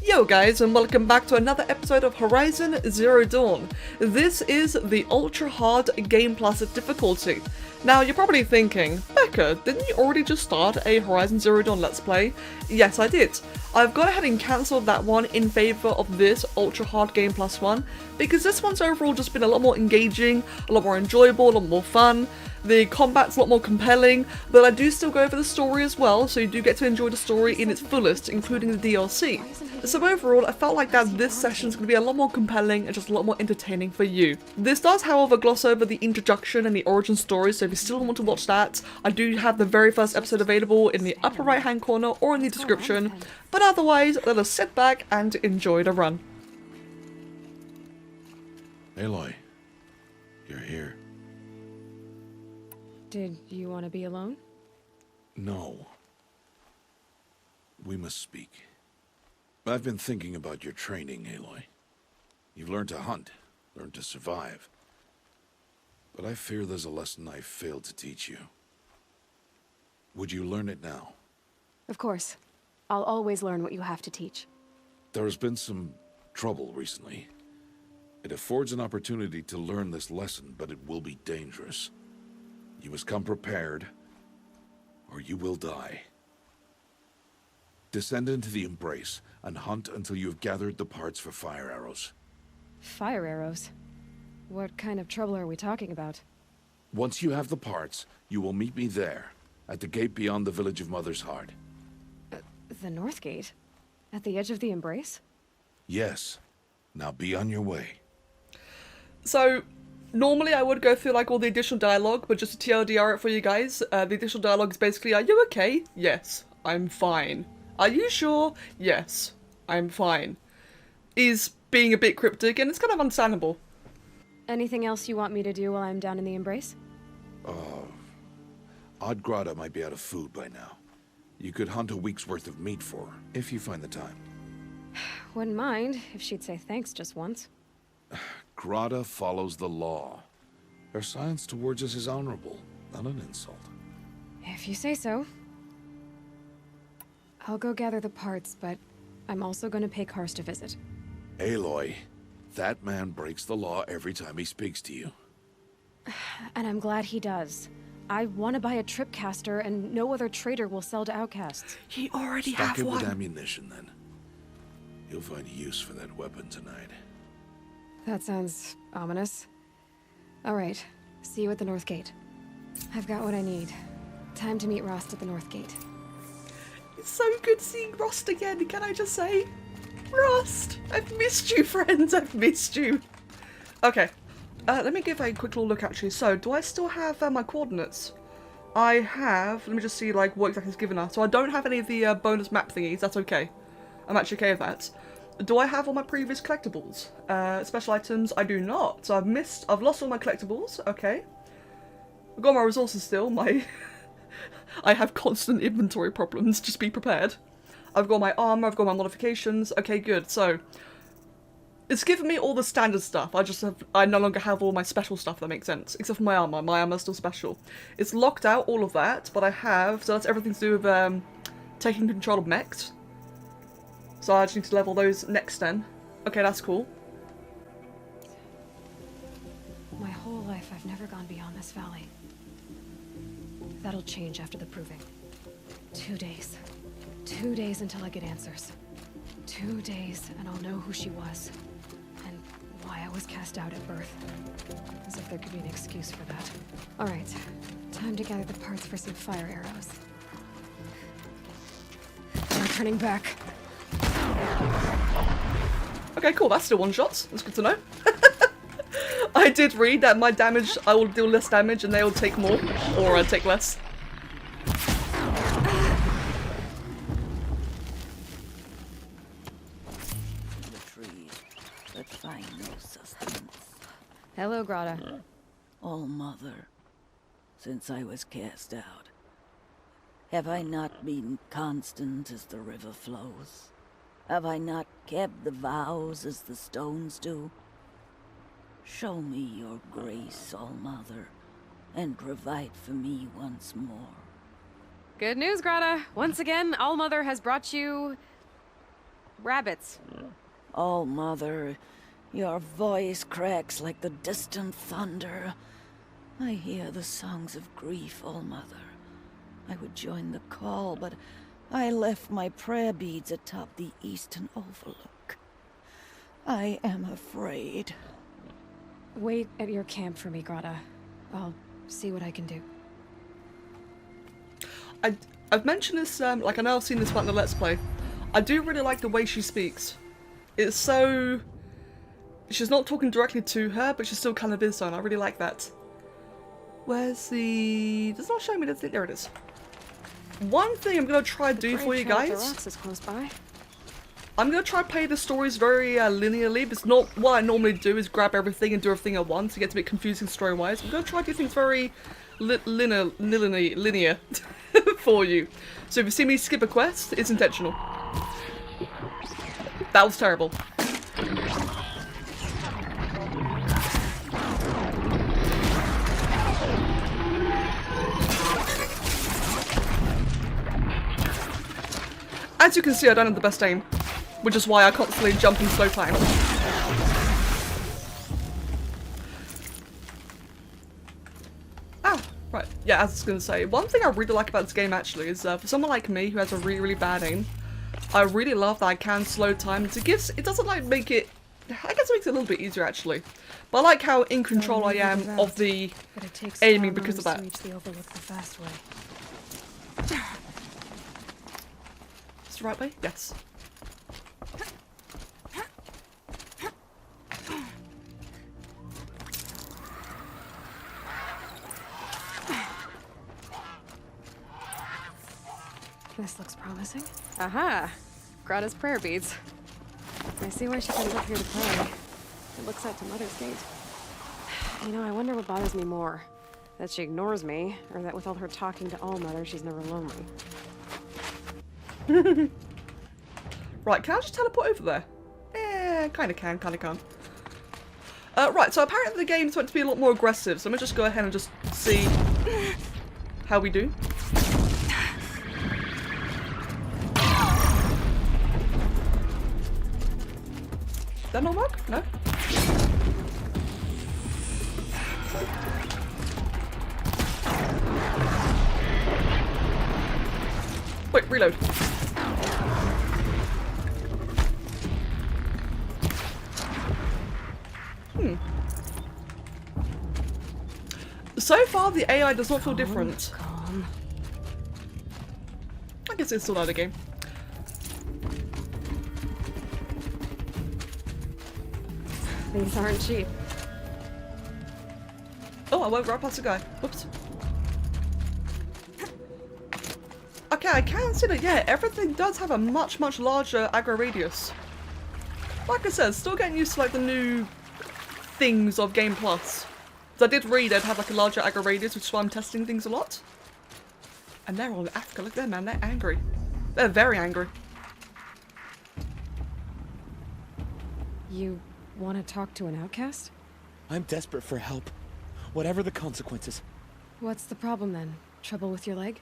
Yo guys, and welcome back to another episode of Horizon Zero Dawn. This is the Ultra Hard Game Plus difficulty. Now you're probably thinking, Becca, didn't you already just start a Horizon Zero Dawn Let's Play? Yes, I did. I've gone ahead and cancelled that one in favour of this Ultra Hard Game Plus one, because this one's overall just been a lot more engaging, a lot more enjoyable, a lot more fun. The combat's a lot more compelling, but I do still go over the story as well, so you do get to enjoy the story in its fullest, including the DLC. So overall, I felt like that this session's going to be a lot more compelling and just a lot more entertaining for you. This does, however, gloss over the introduction and the origin story, so if you still want to watch that, I do have the very first episode available in the upper right hand corner or in the description, but otherwise, let us sit back and enjoy the run. Aloy, you're here. Did you want to be alone? No. We must speak. I've been thinking about your training, Aloy. You've learned to hunt, learned to survive. But I fear there's a lesson I failed to teach you. Would you learn it now? Of course. I'll always learn what you have to teach. There has been some trouble recently. It affords an opportunity to learn this lesson, but it will be dangerous. You must come prepared, or you will die. Descend into the Embrace and hunt until you have gathered the parts for fire arrows. Fire arrows? What kind of trouble are we talking about? Once you have the parts, you will meet me there, at the gate beyond the village of Mother's Heart. The North Gate? At the edge of the Embrace? Yes. Now be on your way. So, normally I would go through like all the additional dialogue, but just to TLDR it for you guys, the additional dialogue is basically, are you okay? Yes, I'm fine. Are you sure? Yes, I'm fine. Is being a bit cryptic, and it's kind of understandable. Anything else you want me to do while I'm down in the Embrace? Odd Grata might be out of food by now. You could hunt a week's worth of meat for her, if you find the time. Wouldn't mind if she'd say thanks just once. Grata follows the law. Her silence towards us is honorable, not an insult. If you say so. I'll go gather the parts, but I'm also going to pay Karst a visit. Aloy, that man breaks the law every time he speaks to you. And I'm glad he does. I want to buy a tripcaster, and no other trader will sell to outcasts. You already Stock have it one. with ammunition, then. You'll find use for that weapon tonight. That sounds ominous. All right, see you at the North Gate. I've got what I need. Time to meet Rost at the North Gate. It's so good seeing Rost again, can I just say? Rost! I've missed you, friends, I've missed you. Okay, let me give a quick little look actually. So, do I still have my coordinates? I have, let me just see like what exactly it's given us. So I don't have any of the bonus map thingies, that's okay. I'm actually okay with that. Do I have all my previous collectibles? Special items, I do not. So I've lost all my collectibles, okay. I've got my resources still, I have constant inventory problems, just be prepared. I've got my armor, I've got my modifications, okay good, so. It's given me all the standard stuff, I no longer have all my special stuff, if that makes sense. Except for my armor's still special. It's locked out, all of that, but I have, so that's everything to do with taking control of mechs. So I just need to level those next then. Okay, that's cool. My whole life I've never gone beyond this valley. That'll change after the proving. 2 days. 2 days until I get answers. 2 days and I'll know who she was. And why I was cast out at birth. As if there could be an excuse for that. Alright, time to gather the parts for some fire arrows. No turning back. Okay, cool, that's still one shot. That's good to know. I did read that my damage, I will deal less damage and they will take more. Or take less. The trees that find no sustenance. Hello, Grata. All Mother, since I was cast out, have I not been constant as the river flows? Have I not kept the vows as the stones do? Show me your grace, All Mother, and provide for me once more. Good news, Grata. Once again, All-Mother has brought you... Rabbits. Oh, Mother, your voice cracks like the distant thunder. I hear the songs of grief, oh, Mother. I would join the call, but I left my prayer beads atop the eastern overlook. I am afraid. Wait at your camp for me, Grata. I'll see what I can do. I've mentioned this, like I know I've seen this one in the Let's Play. I do really like the way she speaks. It's so... She's not talking directly to her, but she still kind of is, so and I really like that. Where's the... Does not show me the thing. There it is. One thing I'm going to try to do for you guys... Is close by. I'm going to try to play the stories very linearly, but it's not what I normally do is grab everything and do everything at once. It gets a bit confusing story-wise. I'm going to try to do things very linear for you. So if you see me skip a quest, it's intentional. That was terrible. As you can see, I don't have the best aim, which is why I constantly jump in slow time. Ah, right. Yeah, as I was going to say, one thing I really like about this game actually is for someone like me who has a really, really bad aim, I really love that I can slow time. It doesn't like make it, I guess it makes it a little bit easier actually. But I like how in control I am of the aiming because of that. To reach the overlook the fast way. It's the right way? Yes. This looks promising. Aha! Grata's prayer beads. I see why she comes up here to pray. It looks out to Mother's gate. You know, I wonder what bothers me more. That she ignores me, or that with all her talking to All Mother, she's never lonely. Right, can I just teleport over there? Kinda can, kinda can't. Right, so apparently the game's meant to be a lot more aggressive, so I'm gonna just go ahead and just see how we do. Did that not work? No? Wait, reload. So far, the AI does not feel different. Calm. I guess it's still another game. These aren't cheap. Oh, I went right past the guy. Whoops. Okay, I can see that, yeah, everything does have a much, much larger aggro radius. Like I said, still getting used to like the new things of Game Plus. So I did read they'd have like a larger aggro radius, which is why I'm testing things a lot. And they're all in Africa. Look at them, man. They're angry. They're very angry. You want to talk to an outcast? I'm desperate for help. Whatever the consequences. What's the problem then? Trouble with your leg?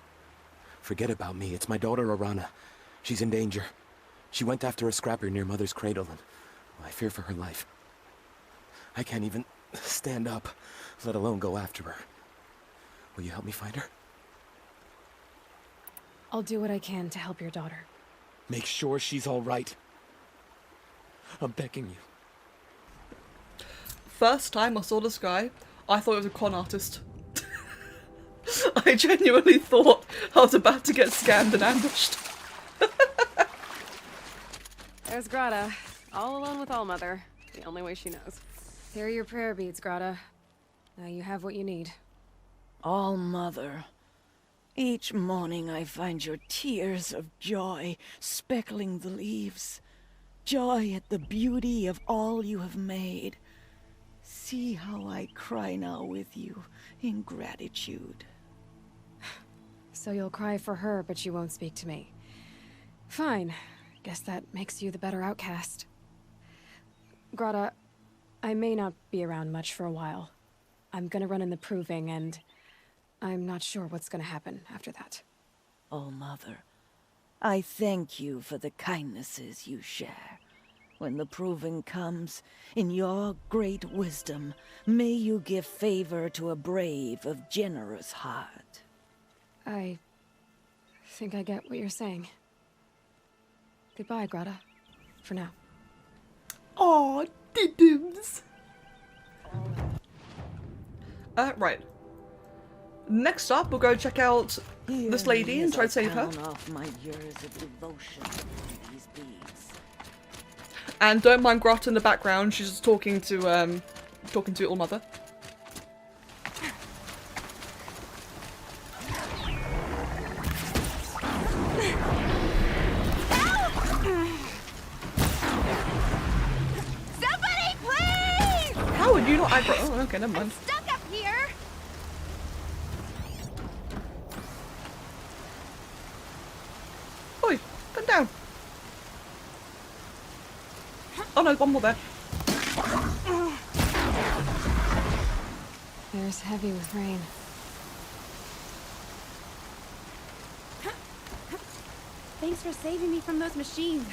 Forget about me. It's my daughter, Arana. She's in danger. She went after a scrapper near Mother's cradle, and I fear for her life. I can't even stand up, let alone go after her. Will you help me find her? I'll do what I can to help your daughter. Make sure she's all right. I'm begging you. First time I saw this guy, I thought he was a con artist. I genuinely thought I was about to get scammed and ambushed. There's Grata, all alone with All Mother. The only way she knows. Here are your prayer beads, Grata. Now you have what you need. All Mother, each morning I find your tears of joy speckling the leaves. Joy at the beauty of all you have made. See how I cry now with you in gratitude. So you'll cry for her, but you won't speak to me. Fine. Guess that makes you the better outcast. Grata, I may not be around much for a while. I'm gonna run in the proving, and I'm not sure what's gonna happen after that. Oh, Mother, I thank you for the kindnesses you share. When the proving comes, in your great wisdom, may you give favor to a brave of generous heart. I think I get what you're saying. Goodbye, Grata. For now. Aw, diddums. Right. Next up, we'll go check out this lady and try to save her. Off my years of devotion to these beads. And don't mind Grata in the background, she's just talking to All Mother. Somebody, please! How would you not aggro? Oh, okay, never mind. Stuck up here! Oi, come down. Oh no, one more there. Air's heavy with rain. Thanks for saving me from those machines.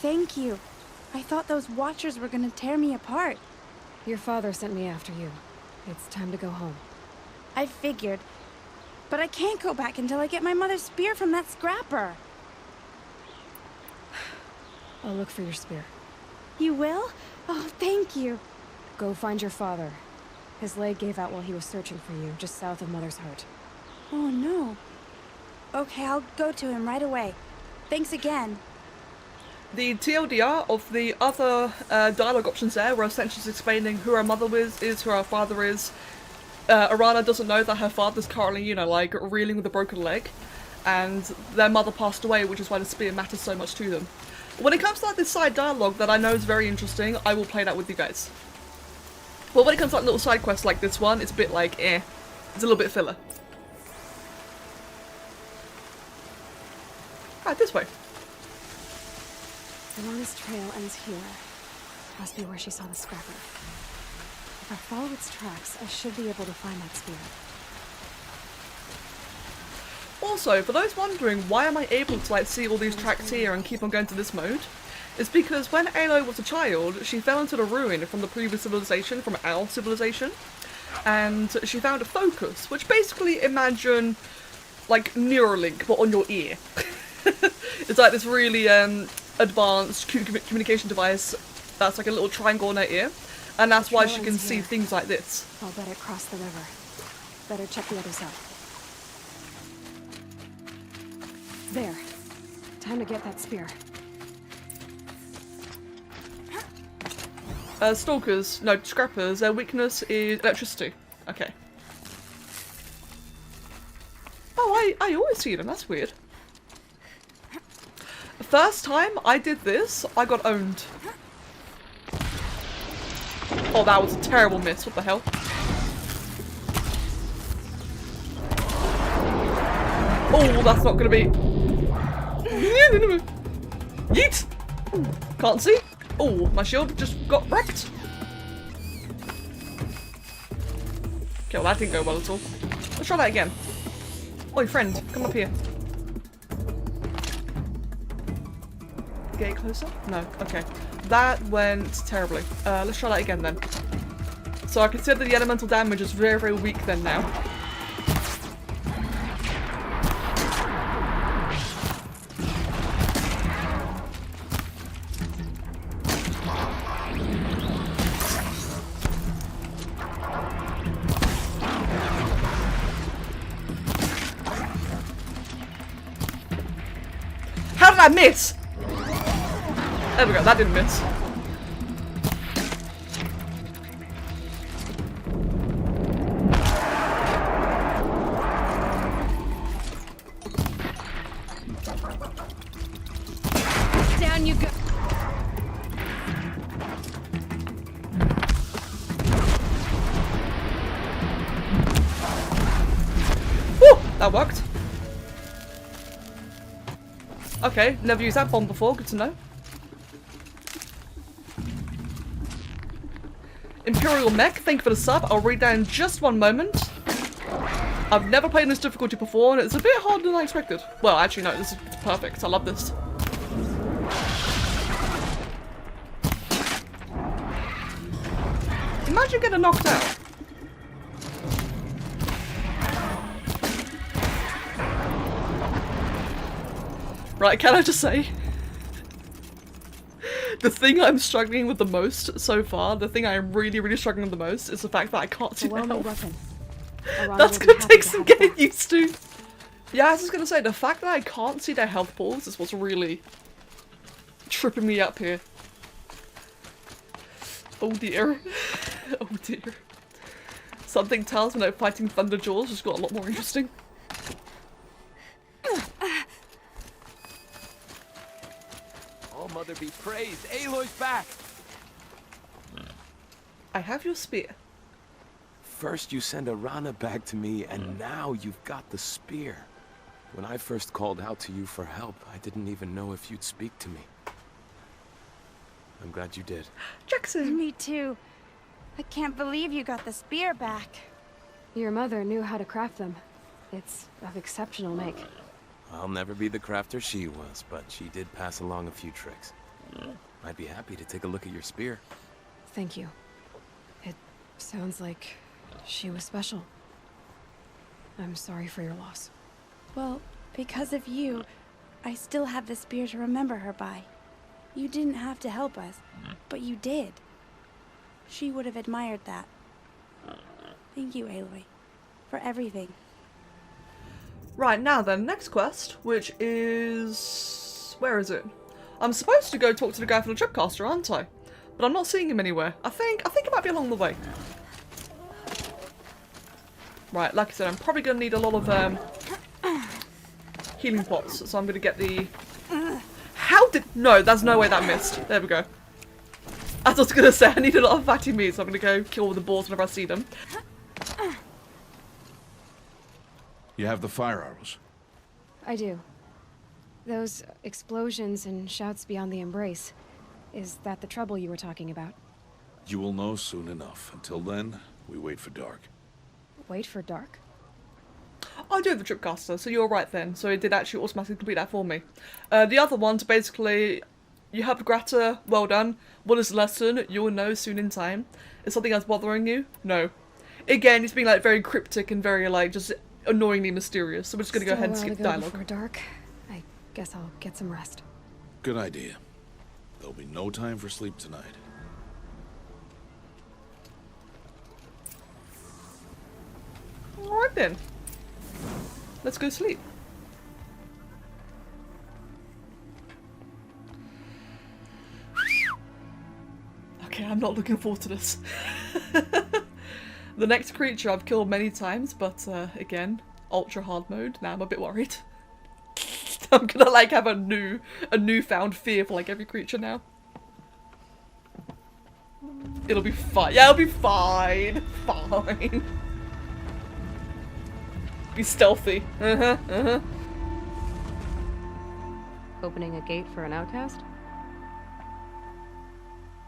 Thank you. I thought those watchers were gonna tear me apart. Your father sent me after you. It's time to go home. I figured. But I can't go back until I get my mother's spear from that scrapper. I'll look for your spear. You will? Oh, thank you. Go find your father. His leg gave out while he was searching for you, just south of Mother's Heart. Oh, no. Okay, I'll go to him right away. Thanks again. The TLDR of the other dialogue options there were essentially explaining who her mother is, who her father is. Arana doesn't know that her father's currently, you know, like, reeling with a broken leg. And their mother passed away, which is why the spear matters so much to them. When it comes to like, this side dialogue that I know is very interesting, I will play that with you guys. But when it comes to like, little side quests like this one, it's a bit like, eh. It's a little bit filler. Right, this way. Arana's trail ends here. Must be where she saw the scrapper. If I follow its tracks, I should be able to find that spear. Also, for those wondering why am I able to like see all these tracks here and keep on going to this mode, it's because when Aloy was a child, she fell into the ruin from the previous civilization, from our civilization, and she found a focus, which basically imagine like Neuralink but on your ear. It's like this really advanced communication device that's like a little triangle on her ear, and that's why she can see things like this. I'll bet it crossed the river. Better check the other side. There. Time to get that spear. Scrappers, their weakness is electricity. Okay. Oh, I always see them, that's weird. The first time I did this, I got owned. Oh, that was a terrible miss, what the hell? Oh, that's not gonna be... Yeet! Can't see. Oh, my shield just got wrecked. Okay, well that didn't go well at all. Let's try that again. Oi, friend, come up here. Get it closer? No, okay. That went terribly. Let's try that again then. So I consider the elemental damage is very, very weak then now. How did I miss? There we go, that didn't miss. Down you go. Woo! That worked. Okay, never used that bomb before, good to know. Imperial Mech, thank you for the sub. I'll read that in just one moment. I've never played this difficulty before, and it's a bit harder than I expected. Well, actually, no, this is perfect. I love this. Imagine getting knocked out. Right, can I just say? The thing I'm struggling with the most so far, the thing I'm really, really struggling with the most, is the fact that I can't see the health. Weapon. That's gonna take some getting used to. Yeah, I was just gonna say, the fact that I can't see their health pools is what's really tripping me up here. Oh dear. Oh dear. Something tells me that fighting Thunderjaws just got a lot more interesting. Oh, Mother be praised. Aloy's back! I have your spear. First you send Arana back to me, and now you've got the spear. When I first called out to you for help, I didn't even know if you'd speak to me. I'm glad you did. Jackson! Me too. I can't believe you got the spear back. Your mother knew how to craft them. It's of exceptional make. I'll never be the crafter she was, but she did pass along a few tricks. I'd be happy to take a look at your spear. Thank you. It sounds like she was special. I'm sorry for your loss. Well, because of you, I still have the spear to remember her by. You didn't have to help us, but you did. She would have admired that. Thank you, Aloy, for everything. Right, now then, next quest, which is... where is it? I'm supposed to go talk to the guy from the Tripcaster, aren't I? But I'm not seeing him anywhere. I think it might be along the way. Right, like I said, I'm probably going to need a lot of healing pots, so I'm going to get the... How did... No, there's no way that missed. There we go. As I was going to say, I need a lot of fatty meat, so I'm going to go kill all the boars whenever I see them. You have the fire arrows. I do. Those explosions and shouts beyond the embrace. Is that the trouble you were talking about? You will know soon enough. Until then, we wait for dark. Wait for dark? I do have the Tripcaster, so you're right then. So it did actually automatically complete that for me. The other ones, basically, you have Grata, well done. What is the lesson? You will know soon in time. Is something else bothering you? No. Again, it's being like very cryptic and very like just annoyingly mysterious. So we're just gonna go ahead and skip dialogue. Before dark. I guess I'll get some rest. Good idea. There'll be no time for sleep tonight. Alright then. Let's go sleep. Okay, I'm not looking forward to this. The next creature I've killed many times, but again, ultra hard mode. Now I'm a bit worried. I'm gonna like have a newfound fear for like every creature now. It'll be fine. Yeah, it'll be fine. Fine. Be stealthy. Opening a gate for an outcast?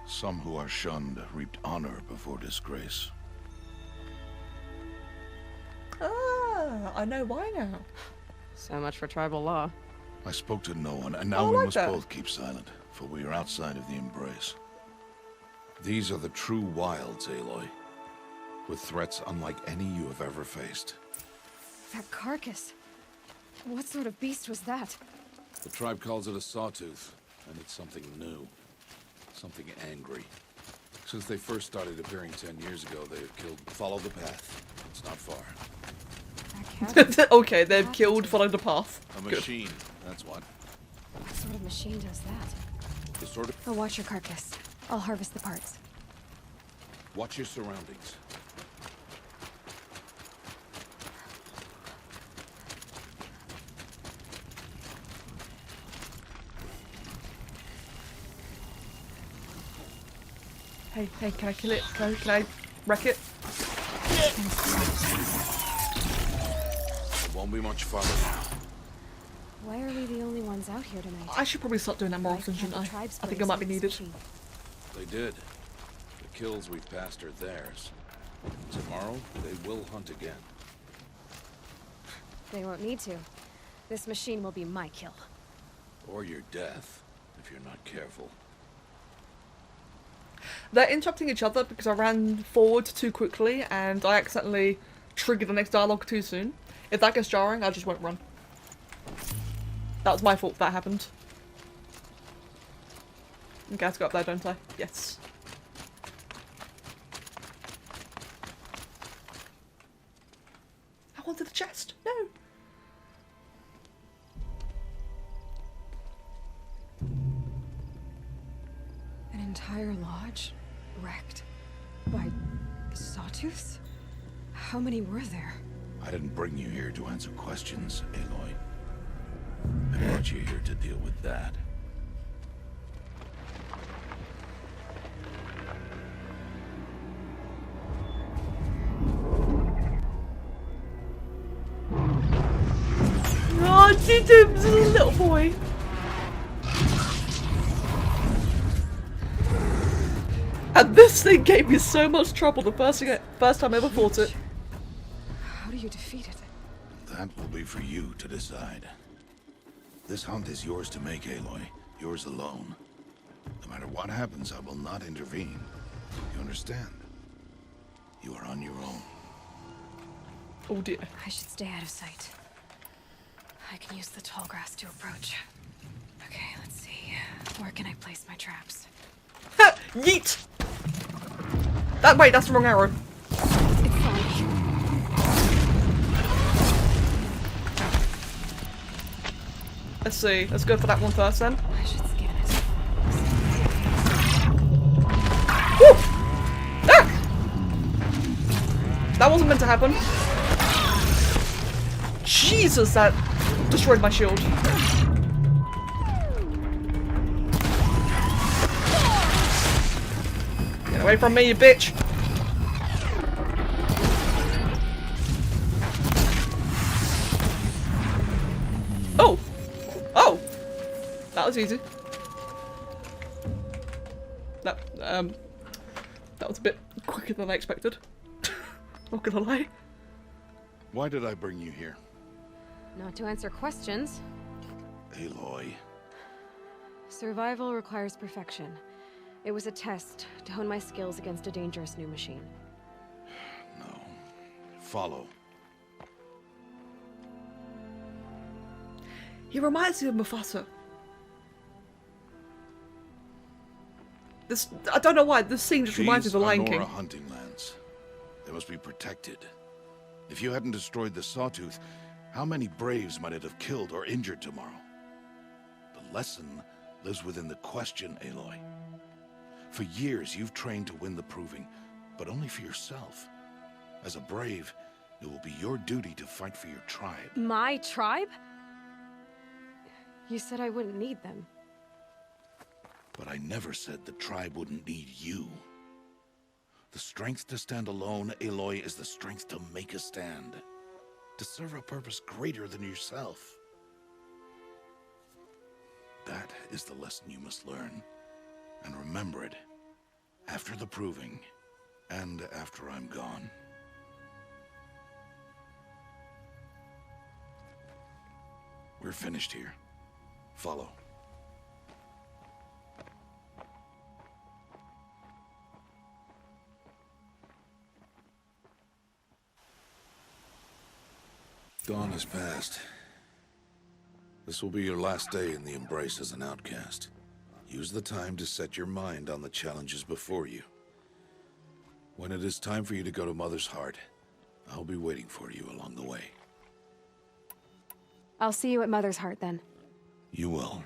Some who are shunned reaped honor before disgrace. Ah, I know why now. So much for tribal law. I spoke to no one, and now I we like must that. both keep silent, for we are outside of the embrace. These are the true wilds, Aloy, with threats unlike any you have ever faced. That carcass. What sort of beast was that? The tribe calls it a sawtooth, and it's something new. Something angry. Since they first started appearing 10 years ago, they have killed... Follow the path. It's not far. That cat? Okay, they've killed, followed the path. A Good. machine, that's what. What sort of machine does that? The sort of... I'll watch your carcass. I'll harvest the parts. Watch your surroundings. Hey, can I kill it? Can I wreck it? It won't be much farther now. Why are we the only ones out here tonight? I should probably start doing that more Why often, can't shouldn't the I? tribes I think blaze it might be with this needed. machine? They did. The kills we've passed are theirs. Tomorrow, they will hunt again. They won't need to. This machine will be my kill. Or your death, if you're not careful. They're interrupting each other because I ran forward too quickly and I accidentally triggered the next dialogue too soon. If that gets jarring, I just won't run. That was my fault that happened. Okay, I have to go up there, don't I? Yes. I wanted the chest. No. An entire lodge wrecked by sawtooths? How many were there? I didn't bring you here to answer questions, Aloy. I brought you here to deal with that. Oh, Didim's a little boy. And this thing gave me so much trouble the first time I ever fought it. How do you defeat it? That will be for you to decide. This hunt is yours to make, Aloy. Yours alone. No matter what happens, I will not intervene. You understand? You are on your own. Oh dear. I should stay out of sight. I can use the tall grass to approach. Okay, let's see. Where can I place my traps? Ha! Yeet! Wait, that's the wrong arrow. It's fine. Let's see. Let's go for that one first then. I should scan it. Woo! Ah! That wasn't meant to happen. Jesus, that destroyed my shield. Get away from me, you bitch! Oh! Oh! That was easy. That was a bit quicker than I expected. Not gonna lie. Why did I bring you here? Not to answer questions. Aloy. Survival requires perfection. It was a test to hone my skills against a dangerous new machine. No. Follow. He reminds me of Mufasa. I don't know why, this scene just reminds me of the Lion King. These are Nora hunting lands. They must be protected. If you hadn't destroyed the Sawtooth, how many Braves might it have killed or injured tomorrow? The lesson lives within the question, Aloy. For years, you've trained to win the Proving, but only for yourself. As a Brave, it will be your duty to fight for your tribe. My tribe? You said I wouldn't need them. But I never said the tribe wouldn't need you. The strength to stand alone, Aloy, is the strength to make a stand. To serve a purpose greater than yourself. That is the lesson you must learn. And remember it. After the Proving. And after I'm gone. We're finished here. Follow. Dawn has passed. This will be your last day in the Embrace as an outcast. Use the time to set your mind on the challenges before you. When it is time for you to go to Mother's Heart, I'll be waiting for you along the way. I'll see you at Mother's Heart then. You will.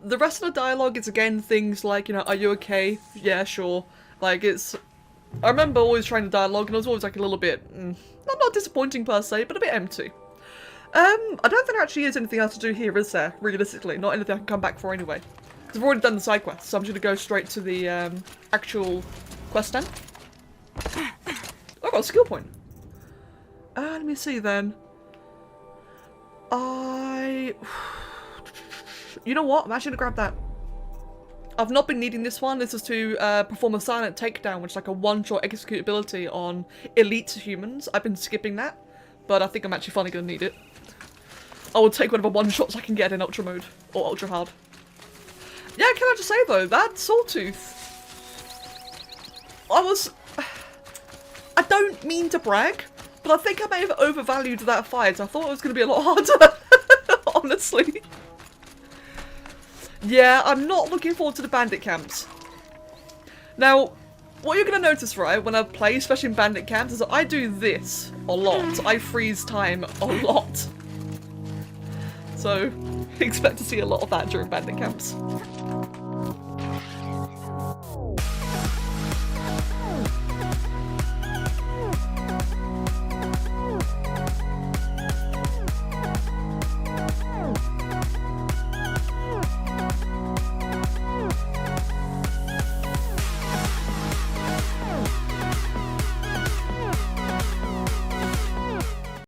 The rest of the dialogue is again things like, you know, are you okay? Yeah, sure. Like, it's... I remember always trying to dialogue and it was always like a little bit... not disappointing per se, but a bit empty. I don't think there actually is anything else to do here, is there? Realistically, not anything I can come back for anyway. Because I've already done the side quests, so I'm just going to go straight to the actual quest then. Oh, I got a skill point. Let me see then. You know what? I'm actually going to grab that. I've not been needing this one. This is to perform a silent takedown, which is like a one-shot executability on elite humans. I've been skipping that. but I think I'm actually finally gonna need it. I will take whatever one-shots I can get in Ultra mode, or Ultra Hard. Yeah, can I just say though, that Sawtooth... I don't mean to brag, but I think I may have overvalued that fight. I thought it was going to be a lot harder, honestly. Yeah, I'm not looking forward to the bandit camps. Now, what you're going to notice, right, when I play, especially in bandit camps, is that I do this a lot. I freeze time a lot. So, expect to see a lot of that during bandit camps.